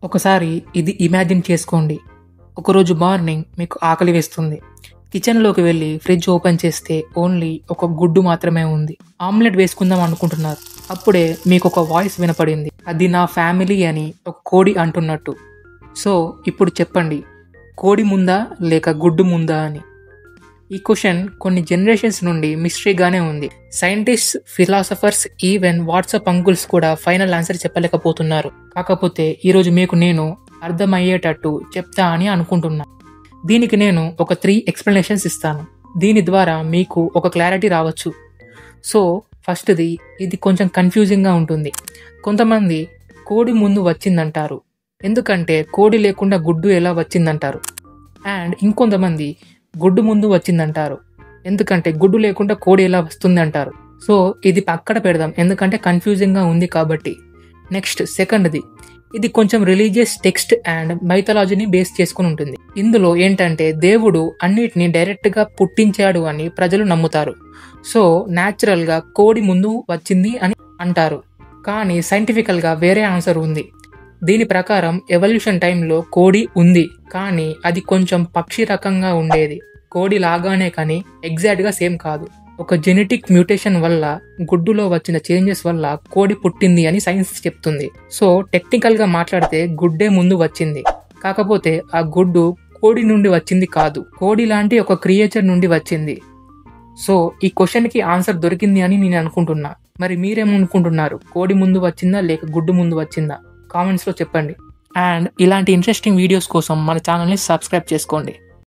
ఒకసారి ఇది ఇమాజిన్ చేసుకోండి. ఒకరోజు మార్నింగ్ మీకు ఆకలి వేస్తుంది. కిచెన్లోకి వెళ్ళి ఫ్రిడ్జ్ ఓపెన్ చేస్తే ఓన్లీ ఒక గుడ్డు మాత్రమే ఉంది. ఆమ్లెట్ వేసుకుందాం అనుకుంటున్నారు. అప్పుడే మీకు ఒక వాయిస్ వినపడింది. అది నా ఫ్యామిలీ అని ఒక కోడి అంటున్నట్టు. సో ఇప్పుడు చెప్పండి, కోడి ముందా లేక గుడ్డు ముందా అని. ఈ క్వశ్చన్ కొన్ని జనరేషన్స్ నుండి మిస్టరీగానే ఉంది. Scientist, philosophers, even WhatsApp uncles కూడా ఫైనల్ ఆన్సర్ చెప్పలేకపోతున్నారు. కాకపోతే ఈరోజు మీకు నేను అర్థమయ్యేటట్టు చెప్తా అని అనుకుంటున్నా. దీనికి నేను ఒక 3 ఎక్స్ప్లెనేషన్స్ ఇస్తాను. దీని ద్వారా మీకు ఒక క్లారిటీ రావచ్చు. సో ఫస్ట్ది, ఇది కొంచెం కన్ఫ్యూజింగ్గా ఉంటుంది. కొంతమంది కోడి ముందు వచ్చిందంటారు, ఎందుకంటే కోడి లేకుండా గుడ్డు ఎలా వచ్చిందంటారు. అండ్ ఇంకొంతమంది గుడ్డు ముందు వచ్చిందంటారు, ఎందుకంటే గుడ్డు లేకుండా కోడి ఎలా వస్తుంది అంటారు. సో ఇది పక్కన పెడదాం, ఎందుకంటే కన్ఫ్యూజింగ్గా ఉంది కాబట్టి. నెక్స్ట్ సెకండ్ది, ఇది కొంచెం రిలీజియస్ టెక్స్ట్ అండ్ మైథాలజీని బేస్ చేసుకుని ఉంటుంది. ఇందులో ఏంటంటే దేవుడు అన్నిటిని డైరెక్ట్గా పుట్టించాడు అని ప్రజలు నమ్ముతారు. సో న్యాచురల్గా కోడి ముందు వచ్చింది అని అంటారు. కానీ సైంటిఫికల్గా వేరే ఆన్సర్ ఉంది. దీని ప్రకారం ఎవల్యూషన్ టైంలో కోడి ఉంది, కానీ అది కొంచెం పక్షి రకంగా ఉండేది. కోడి లాగానే, కానీ ఎగ్జాక్ట్గా సేమ్ కాదు. ఒక జెనెటిక్ మ్యూటేషన్ వల్ల, గుడ్డులో వచ్చిన చేంజెస్ వల్ల కోడి పుట్టింది అని సైన్స్ చెప్తుంది. సో టెక్నికల్గా మాట్లాడితే గుడ్డే ముందు వచ్చింది. కాకపోతే ఆ గుడ్డు కోడి నుండి వచ్చింది కాదు, కోడి లాంటి ఒక క్రియేచర్ నుండి వచ్చింది. సో ఈ క్వశ్చన్కి ఆన్సర్ దొరికింది అని నేను అనుకుంటున్నా. మరి మీరేమనుకుంటున్నారు? కోడి ముందు వచ్చిందా లేక గుడ్డు ముందు వచ్చిందా? కామెంట్స్లో చెప్పండి. అండ్ ఇలాంటి ఇంట్రెస్టింగ్ వీడియోస్ కోసం మన ఛానల్ని సబ్స్క్రైబ్ చేసుకోండి.